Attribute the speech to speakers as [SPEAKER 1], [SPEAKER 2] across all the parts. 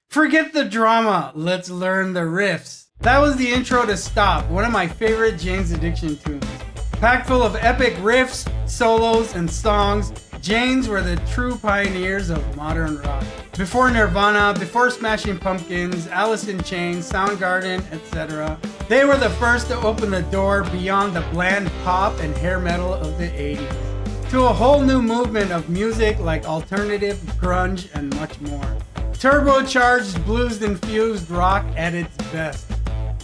[SPEAKER 1] Forget the drama, let's learn the riffs. That was the intro to Stop, one of my favorite Jane's Addiction tunes. Packed full of epic riffs, solos, and songs, Janes were the true pioneers of modern rock. Before Nirvana, before Smashing Pumpkins, Alice in Chains, Soundgarden, etc., they were the first to open the door beyond the bland pop and hair metal of the 80s to a whole new movement of music like alternative, grunge, and much more. Turbocharged, blues-infused rock at its best.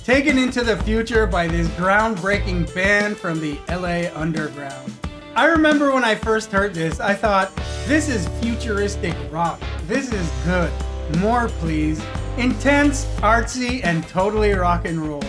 [SPEAKER 1] Taken into the future by this groundbreaking band from the LA underground. I remember when I first heard this, I thought, this is futuristic rock. This is good. More, please. Intense, artsy, and totally rock and roll.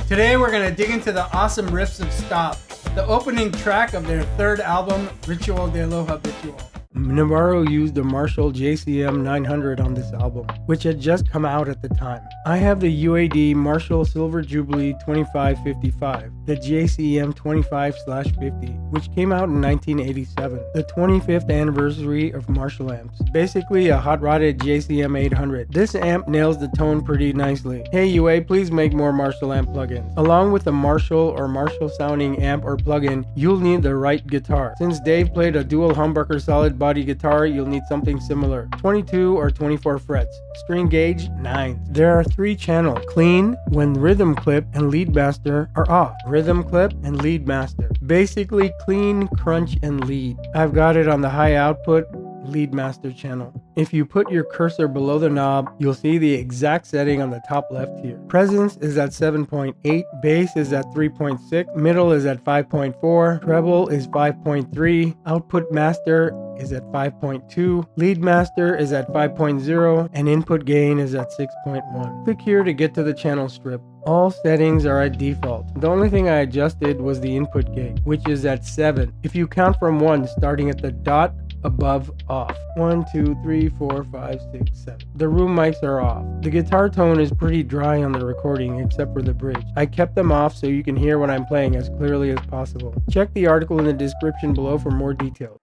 [SPEAKER 1] Today we're going to dig into the awesome riffs of Stop, the opening track of their third album, Ritual de lo Habitual. Navarro used the Marshall JCM 900 on this album, which had just come out at the time. I have the UAD Marshall Silver Jubilee 2555, the JCM 25/50, which came out in 1987, the 25th anniversary of Marshall amps. Basically a hot-rodded JCM 800. This amp nails the tone pretty nicely. Hey UA, please make more Marshall amp plugins. Along with the Marshall or Marshall sounding amp or plugin, you'll need the right guitar. Since Dave played a dual humbucker solid body guitar, you'll need something similar. 22 or 24 frets. String gauge, 9. There are 3 channels. Clean, when rhythm clip and lead master are off. Rhythm clip and lead master. Basically clean, crunch, and lead. I've got it on the high output lead master channel. If you put your cursor below the knob, you'll see the exact setting on the top left here. Presence is at 7.8, bass is at 3.6, middle is at 5.4, treble is 5.3, output master is at 5.2, lead master is at 5.0, and input gain is at 6.1. Click here to get to the channel strip. All settings are at default. The only thing I adjusted was the input gate, which is at 7. If you count from 1, starting at the dot above off. 1, 2, 3, 4, 5, 6, 7. The room mics are off. The guitar tone is pretty dry on the recording except for the bridge. I kept them off so you can hear what I'm playing as clearly as possible. Check the article in the description below for more details.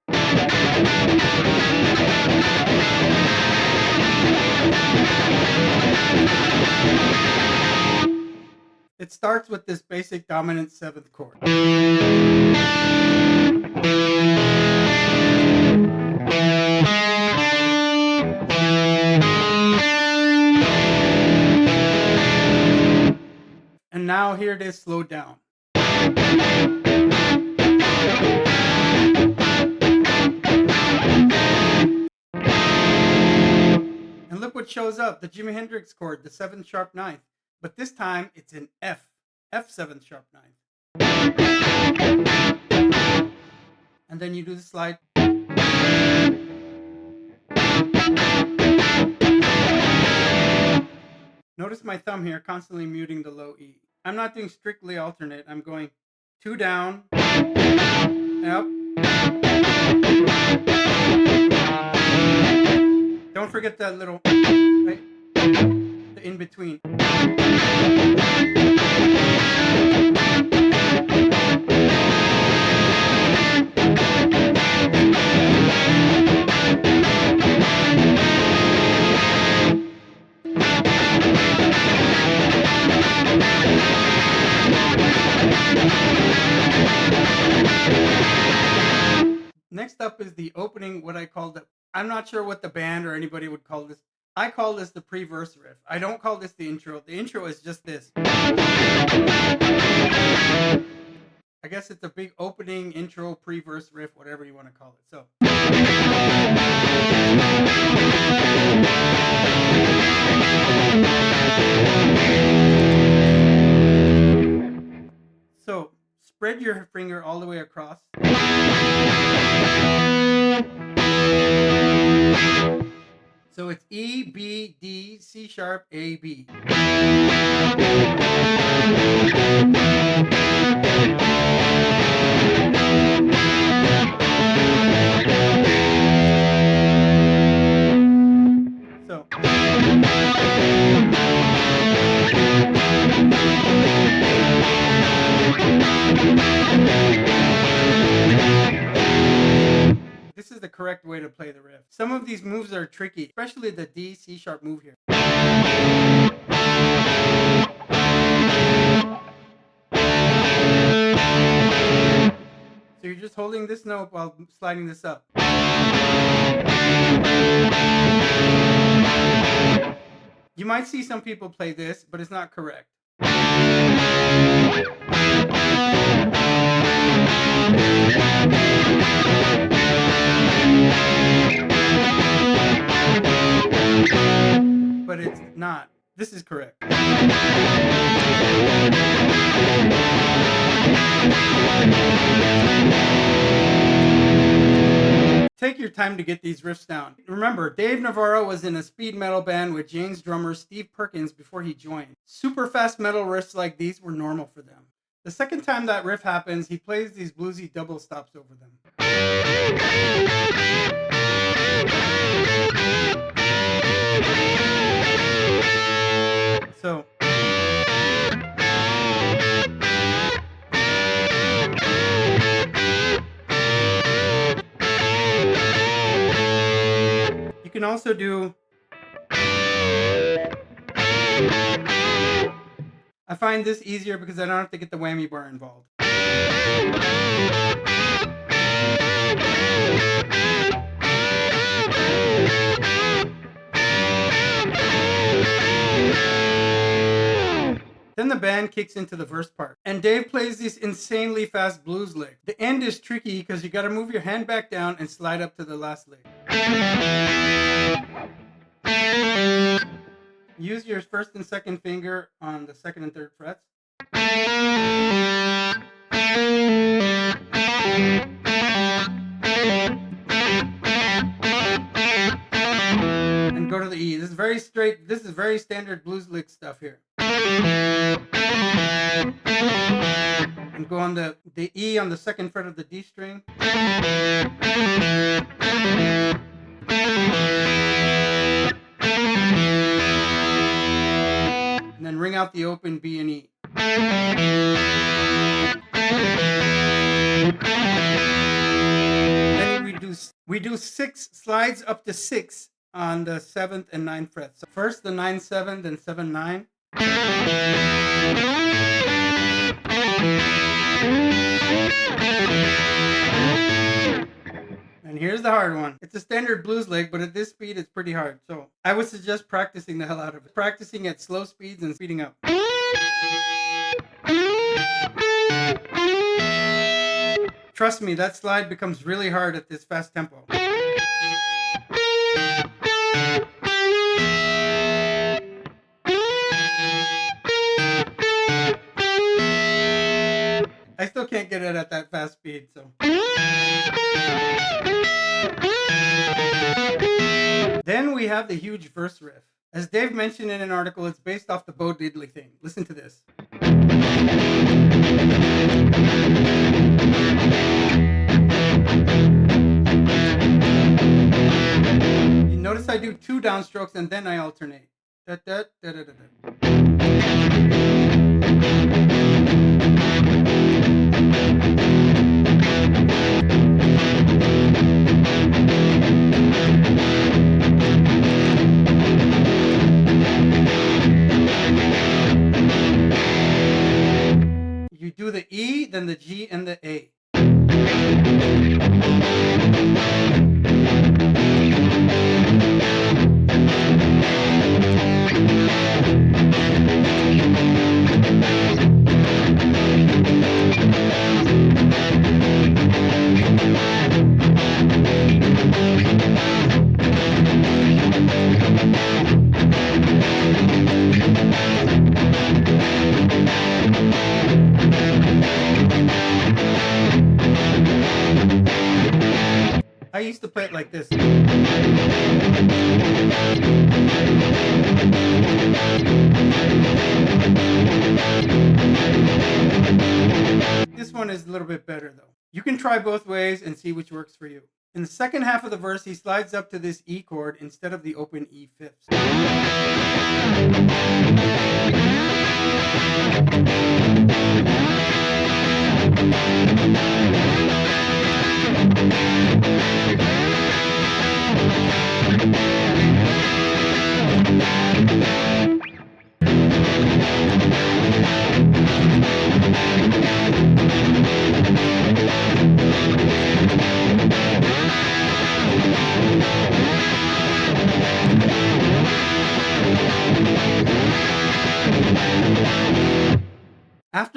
[SPEAKER 1] It starts with this basic dominant 7th chord. And now here it is slowed down. And look what shows up, the Jimi Hendrix chord, the 7th sharp 9th. But this time it's in F 7th sharp 9th. And then you do the slide. Notice my thumb here constantly muting the low E. I'm not doing strictly alternate. I'm going 2 down, up. Don't forget that little, right? The in between. Next up is the opening, what I call the, I'm not sure what the band or anybody would call this. I call this the pre-verse riff. I don't call this the intro. The intro is just this. I guess it's a big opening, intro, pre-verse riff, whatever you want to call it. So spread your finger all the way across. So it's E, B, D, C sharp, A, B. So. This is the correct way to play the riff. Some of these moves are tricky, especially the D, C sharp move here. So you're just holding this note while sliding this up. You might see some people play this, but it's not correct. But it's not. This is correct. Take your time to get these riffs down. Remember, Dave Navarro was in a speed metal band with Jane's drummer Steve Perkins before he joined. Super fast metal riffs like these were normal for them. The second time that riff happens, he plays these bluesy double stops over them. So you can also do, I find this easier because I don't have to get the whammy bar involved. Then the band kicks into the verse part, and Dave plays this insanely fast blues lick. The end is tricky because you got to move your hand back down and slide up to the last lick. Use your first and second finger on the second and third frets. And go to the E. This is very straight. This is very standard blues lick stuff here. And go on the E on the second fret of the D string. And then ring out the open B and E. Then we do 6 slides up to 6 on the 7th and 9th frets. So first the 9 7, then 7 9. And here's the hard one. It's a standard blues lick, but at this speed it's pretty hard. So I would suggest practicing the hell out of it. Practicing at slow speeds and speeding up. Trust me, that slide becomes really hard at this fast tempo. I still can't get it at that fast speed, so. Then we have the huge verse riff. As Dave mentioned in an article, it's based off the Bo Diddley thing. Listen to this. You notice I do 2 downstrokes and then I alternate. Da, da, da, da, da, da. You do the E, then the G, and the A. I used to play it like this. This one is a little bit better though. You can try both ways and see which works for you. In the second half of the verse, he slides up to this E chord instead of the open E fifths.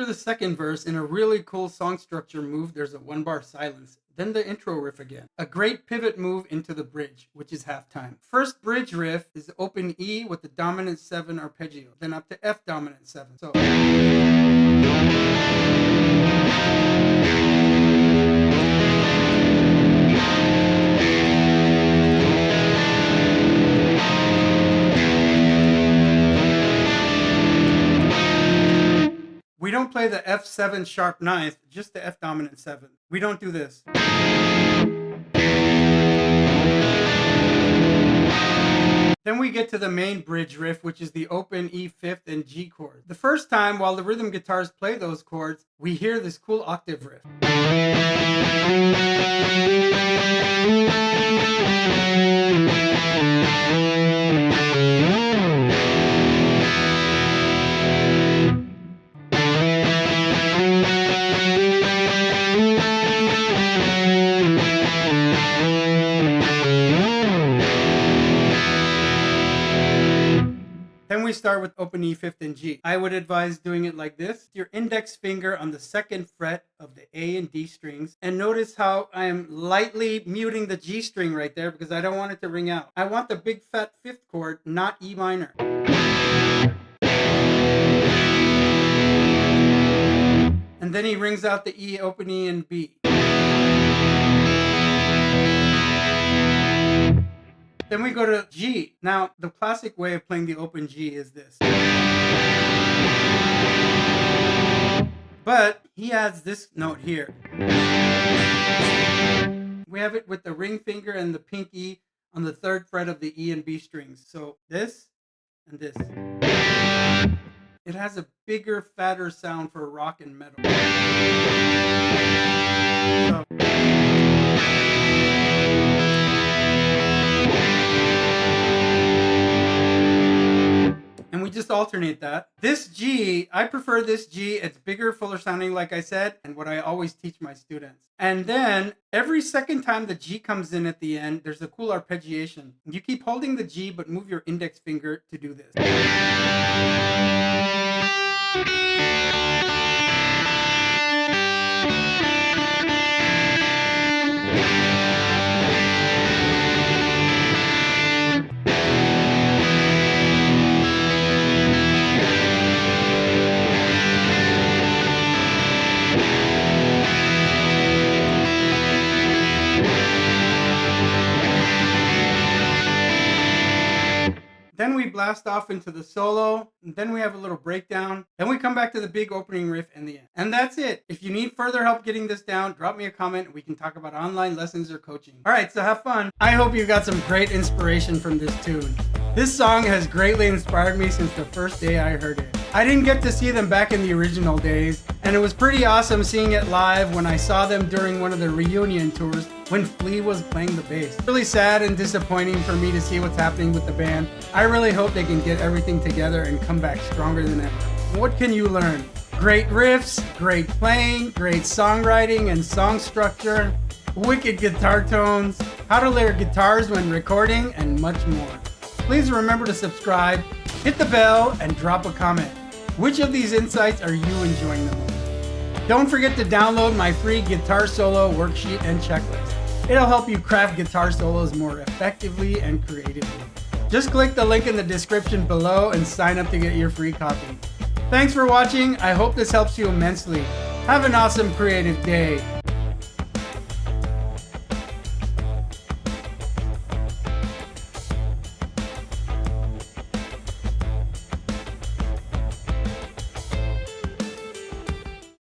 [SPEAKER 1] After the second verse, in a really cool song structure move, there's a 1-bar silence. Then the intro riff again. A great pivot move into the bridge, which is halftime. First bridge riff is open E with the dominant 7 arpeggio, then up to F dominant 7. So we don't play the F7 sharp 9th, just the F dominant 7. We don't do this. Then we get to the main bridge riff, which is the open E 5th and G chord. The first time, while the rhythm guitars play those chords, we hear this cool octave riff. Then we start with open E 5th and G. I would advise doing it like this. Your index finger on the 2nd fret of the A and D strings. And notice how I am lightly muting the G string right there because I don't want it to ring out. I want the big fat 5th chord, not E minor. And then he rings out the E, open E, and B. Then we go to G. Now, the classic way of playing the open G is this. But he adds this note here. We have it with the ring finger and the pinky on the 3rd fret of the E and B strings. So this and this. It has a bigger, fatter sound for rock and metal. So, and we just alternate that. This G, I prefer this G. It's bigger, fuller sounding, like I said, and what I always teach my students. And then every second time the G comes in at the end, there's a cool arpeggiation. You keep holding the G, but move your index finger to do this. Then we blast off into the solo, and then we have a little breakdown. Then we come back to the big opening riff in the end. And that's it. If you need further help getting this down, drop me a comment and we can talk about online lessons or coaching. All right, so have fun. I hope you got some great inspiration from this tune. This song has greatly inspired me since the first day I heard it. I didn't get to see them back in the original days, and it was pretty awesome seeing it live when I saw them during one of the reunion tours when Flea was playing the bass. Really sad and disappointing for me to see what's happening with the band. I really hope they can get everything together and come back stronger than ever. What can you learn? Great riffs, great playing, great songwriting and song structure, wicked guitar tones, how to layer guitars when recording, and much more. Please remember to subscribe, hit the bell, and drop a comment. Which of these insights are you enjoying the most? Don't forget to download my free guitar solo worksheet and checklist. It'll help you craft guitar solos more effectively and creatively. Just click the link in the description below and sign up to get your free copy. Thanks for watching. I hope this helps you immensely. Have an awesome creative day.